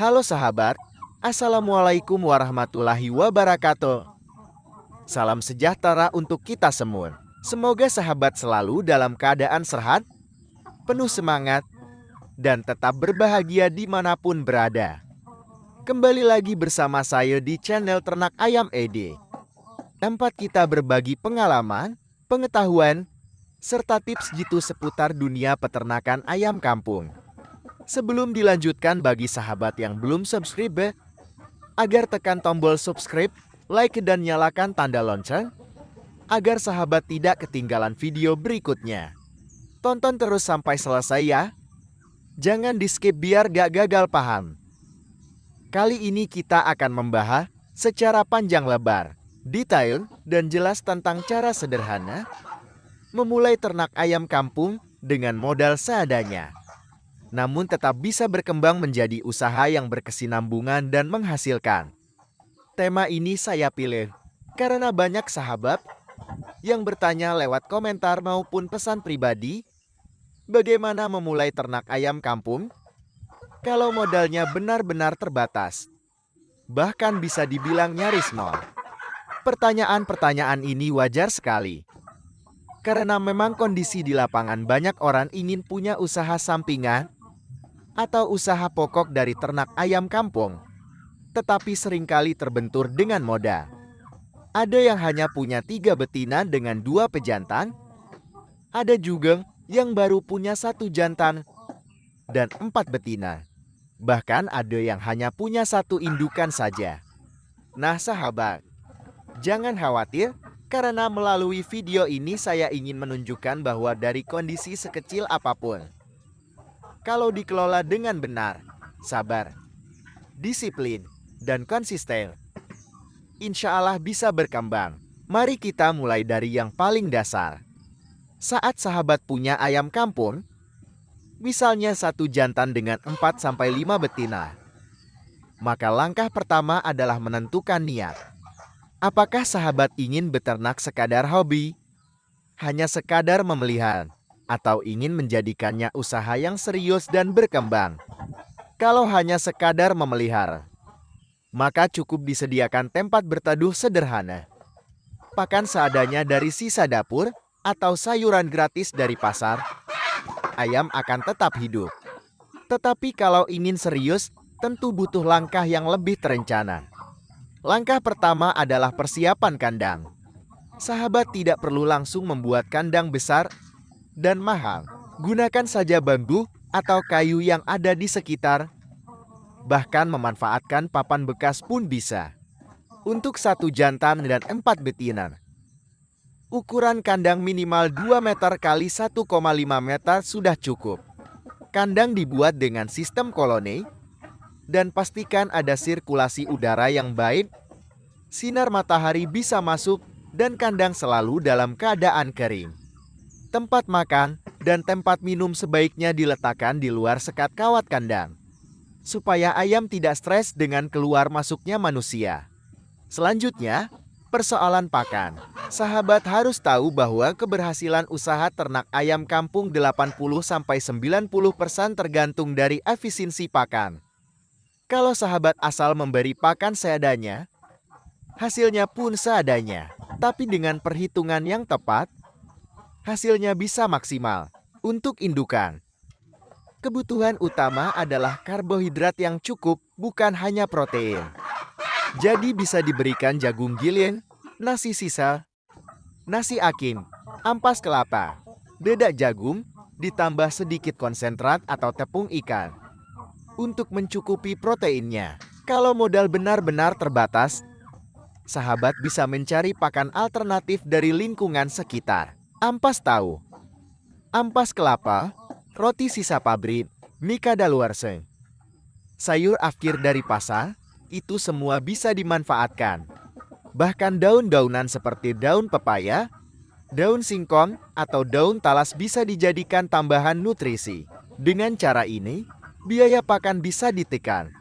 Halo sahabat, Assalamualaikum warahmatullahi wabarakatuh. Salam sejahtera untuk kita semua. Semoga sahabat selalu dalam keadaan sehat, penuh semangat, dan tetap berbahagia dimanapun berada. Kembali lagi bersama saya di channel Ternak Ayam ED. Tempat kita berbagi pengalaman, pengetahuan, serta tips jitu seputar dunia peternakan ayam kampung. Sebelum dilanjutkan, bagi sahabat yang belum subscribe, agar tekan tombol subscribe, like dan nyalakan tanda lonceng, agar sahabat tidak ketinggalan video berikutnya. Tonton terus sampai selesai ya. Jangan di skip biar gak gagal paham. Kali ini kita akan membahas secara panjang lebar, detail, dan jelas tentang cara sederhana memulai ternak ayam kampung dengan modal seadanya, namun tetap bisa berkembang menjadi usaha yang berkesinambungan dan menghasilkan. Tema ini saya pilih karena banyak sahabat yang bertanya lewat komentar maupun pesan pribadi, bagaimana memulai ternak ayam kampung kalau modalnya benar-benar terbatas, bahkan bisa dibilang nyaris nol. Pertanyaan-pertanyaan ini wajar sekali, karena memang kondisi di lapangan banyak orang ingin punya usaha sampingan atau usaha pokok dari ternak ayam kampung, tetapi seringkali terbentur dengan modal. Ada yang hanya punya 3 betina dengan 2 pejantan, ada juga yang baru punya 1 jantan dan 4 betina. Bahkan ada yang hanya punya 1 indukan saja. Nah sahabat, jangan khawatir, karena melalui video ini saya ingin menunjukkan bahwa dari kondisi sekecil apapun, kalau dikelola dengan benar, sabar, disiplin, dan konsisten, insya Allah bisa berkembang. Mari kita mulai dari yang paling dasar. Saat sahabat punya ayam kampung, misalnya 1 jantan dengan 4-5 betina, maka langkah pertama adalah menentukan niat. Apakah sahabat ingin beternak sekadar hobi, hanya sekadar memelihara, atau ingin menjadikannya usaha yang serius dan berkembang? Kalau hanya sekadar memelihara, maka cukup disediakan tempat berteduh sederhana, pakan seadanya dari sisa dapur, atau sayuran gratis dari pasar. Ayam akan tetap hidup. Tetapi kalau ingin serius, tentu butuh langkah yang lebih terencana. Langkah pertama adalah persiapan kandang. Sahabat tidak perlu langsung membuat kandang besar dan mahal. Gunakan saja bambu atau kayu yang ada di sekitar. Bahkan memanfaatkan papan bekas pun bisa. Untuk 1 jantan dan 4 betina, ukuran kandang minimal 2 meter kali 1,5 meter sudah cukup. Kandang dibuat dengan sistem koloni, dan pastikan ada sirkulasi udara yang baik, sinar matahari bisa masuk, dan kandang selalu dalam keadaan kering. Tempat makan dan tempat minum sebaiknya diletakkan di luar sekat kawat kandang, supaya ayam tidak stres dengan keluar masuknya manusia. Selanjutnya, persoalan pakan. Sahabat harus tahu bahwa keberhasilan usaha ternak ayam kampung 80-90% tergantung dari efisiensi pakan. Kalau sahabat asal memberi pakan seadanya, hasilnya pun seadanya. Tapi dengan perhitungan yang tepat, hasilnya bisa maksimal. Untuk indukan, kebutuhan utama adalah karbohidrat yang cukup, bukan hanya protein. Jadi bisa diberikan jagung giling, nasi sisa, nasi aking, ampas kelapa, dedak jagung, ditambah sedikit konsentrat atau tepung ikan untuk mencukupi proteinnya. Kalau modal benar-benar terbatas, sahabat bisa mencari pakan alternatif dari lingkungan sekitar. Ampas tahu, ampas kelapa, roti sisa pabrik, mie kadaluarsa, sayur afkir dari pasar, itu semua bisa dimanfaatkan. Bahkan daun-daunan seperti daun pepaya, daun singkong, atau daun talas bisa dijadikan tambahan nutrisi. Dengan cara ini, biaya pakan bisa ditekan,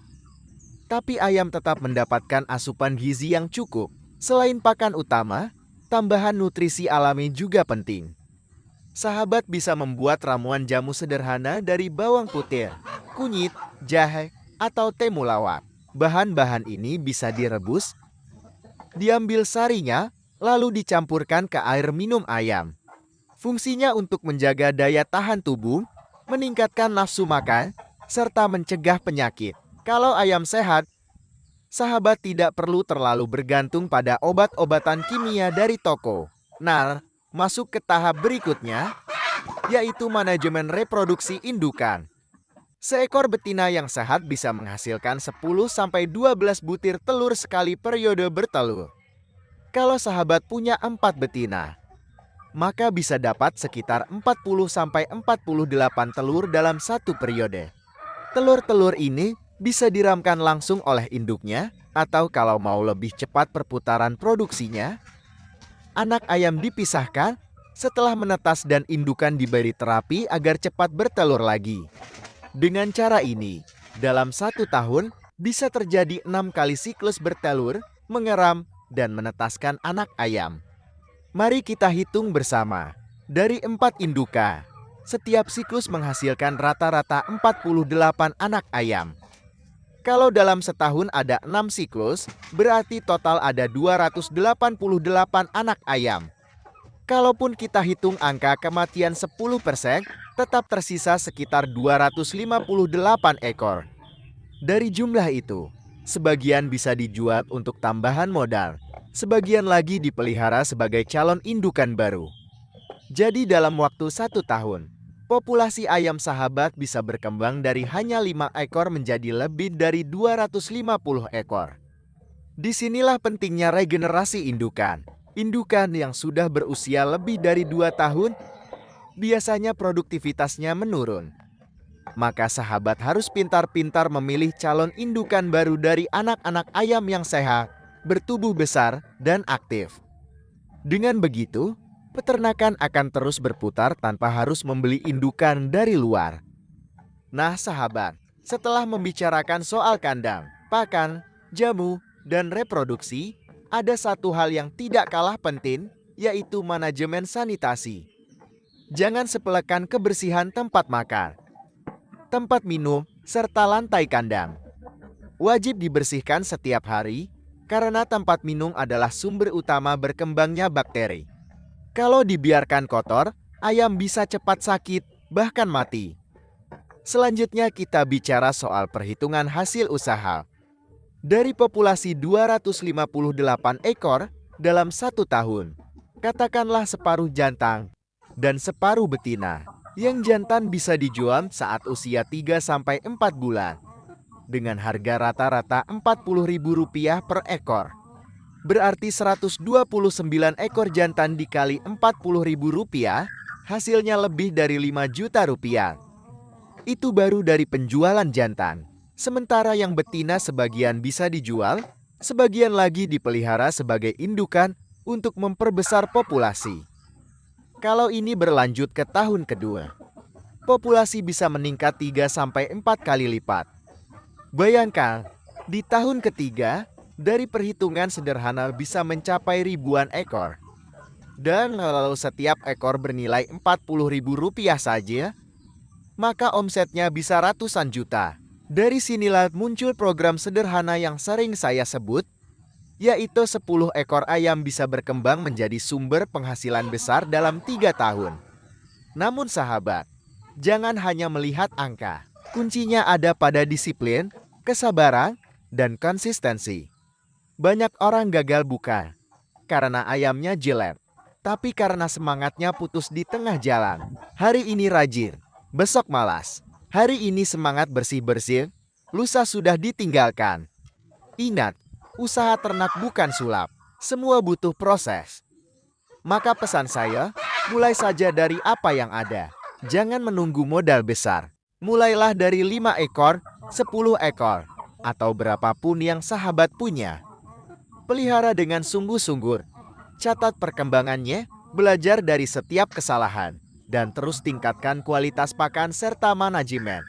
tapi ayam tetap mendapatkan asupan gizi yang cukup. Selain pakan utama, tambahan nutrisi alami juga penting. Sahabat bisa membuat ramuan jamu sederhana dari bawang putih, kunyit, jahe, atau temulawak. Bahan-bahan ini bisa direbus, diambil sarinya, lalu dicampurkan ke air minum ayam. Fungsinya untuk menjaga daya tahan tubuh, meningkatkan nafsu makan, serta mencegah penyakit. Kalau ayam sehat, sahabat tidak perlu terlalu bergantung pada obat-obatan kimia dari toko. Nah, masuk ke tahap berikutnya, yaitu manajemen reproduksi indukan. Seekor betina yang sehat bisa menghasilkan 10-12 butir telur sekali periode bertelur. Kalau sahabat punya 4 betina, maka bisa dapat sekitar 40-48 telur dalam satu periode. Telur-telur ini bisa diramkan langsung oleh induknya, atau kalau mau lebih cepat perputaran produksinya, anak ayam dipisahkan setelah menetas dan indukan diberi terapi agar cepat bertelur lagi. Dengan cara ini, dalam 1 tahun bisa terjadi 6 kali siklus bertelur, mengeram, dan menetaskan anak ayam. Mari kita hitung bersama. Dari 4 induka, setiap siklus menghasilkan rata-rata 48 anak ayam. Kalau dalam setahun ada 6 siklus, berarti total ada 288 anak ayam. Kalaupun kita hitung angka kematian 10%, tetap tersisa sekitar 258 ekor. Dari jumlah itu, sebagian bisa dijual untuk tambahan modal. Sebagian lagi dipelihara sebagai calon indukan baru. Jadi dalam waktu 1 tahun, populasi ayam sahabat bisa berkembang dari hanya 5 ekor menjadi lebih dari 250 ekor. Disinilah pentingnya regenerasi indukan. Indukan yang sudah berusia lebih dari 2 tahun, biasanya produktivitasnya menurun. Maka sahabat harus pintar-pintar memilih calon indukan baru dari anak-anak ayam yang sehat, bertubuh besar, dan aktif. Dengan begitu, peternakan akan terus berputar tanpa harus membeli indukan dari luar. Nah sahabat, setelah membicarakan soal kandang, pakan, jamu, dan reproduksi, ada satu hal yang tidak kalah penting, yaitu manajemen sanitasi. Jangan sepelekan kebersihan tempat makan, tempat minum, serta lantai kandang. Wajib dibersihkan setiap hari, karena tempat minum adalah sumber utama berkembangnya bakteri. Kalau dibiarkan kotor, ayam bisa cepat sakit, bahkan mati. Selanjutnya kita bicara soal perhitungan hasil usaha. Dari populasi 258 ekor dalam 1 tahun, katakanlah separuh jantan dan separuh betina. Yang jantan bisa dijual saat usia 3-4 bulan. Dengan harga rata-rata Rp40.000 per ekor. Berarti 129 ekor jantan dikali Rp40.000, hasilnya lebih dari Rp5 juta. Itu baru dari penjualan jantan. Sementara yang betina sebagian bisa dijual, sebagian lagi dipelihara sebagai indukan untuk memperbesar populasi. Kalau ini berlanjut ke tahun kedua, populasi bisa meningkat 3-4 kali lipat. Bayangkan, di tahun ketiga, dari perhitungan sederhana bisa mencapai ribuan ekor. Dan kalau setiap ekor bernilai Rp40.000 saja, maka omsetnya bisa ratusan juta. Dari sinilah muncul program sederhana yang sering saya sebut, yaitu 10 ekor ayam bisa berkembang menjadi sumber penghasilan besar dalam 3 tahun. Namun sahabat, jangan hanya melihat angka. Kuncinya ada pada disiplin, kesabaran, dan konsistensi. Banyak orang gagal bukan karena ayamnya jelek, tapi karena semangatnya putus di tengah jalan. Hari ini rajin, besok malas. Hari ini semangat bersih-bersih, lusa sudah ditinggalkan. Ingat, usaha ternak bukan sulap, semua butuh proses. Maka pesan saya, mulai saja dari apa yang ada. Jangan menunggu modal besar. Mulailah dari 5 ekor, 10 ekor, atau berapapun yang sahabat punya. Pelihara dengan sungguh-sungguh. Catat perkembangannya, belajar dari setiap kesalahan, dan terus tingkatkan kualitas pakan serta manajemen.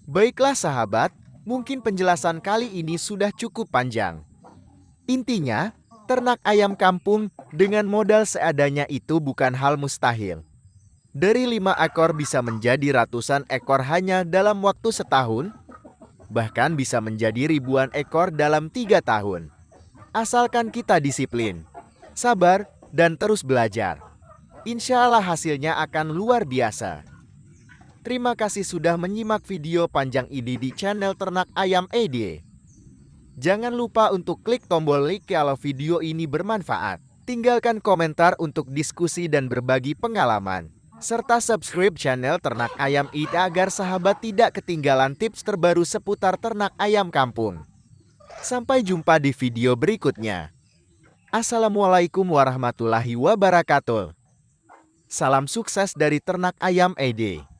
Baiklah sahabat, mungkin penjelasan kali ini sudah cukup panjang. Intinya, ternak ayam kampung dengan modal seadanya itu bukan hal mustahil. Dari 5 ekor bisa menjadi ratusan ekor hanya dalam waktu setahun. Bahkan bisa menjadi ribuan ekor dalam 3 tahun. Asalkan kita disiplin, sabar, dan terus belajar. Insya Allah hasilnya akan luar biasa. Terima kasih sudah menyimak video panjang ini di channel Ternak Ayam ED. Jangan lupa untuk klik tombol like kalau video ini bermanfaat. Tinggalkan komentar untuk diskusi dan berbagi pengalaman. Serta subscribe channel Ternak Ayam ED agar sahabat tidak ketinggalan tips terbaru seputar ternak ayam kampung. Sampai jumpa di video berikutnya. Assalamualaikum warahmatullahi wabarakatuh. Salam sukses dari Ternak Ayam ED.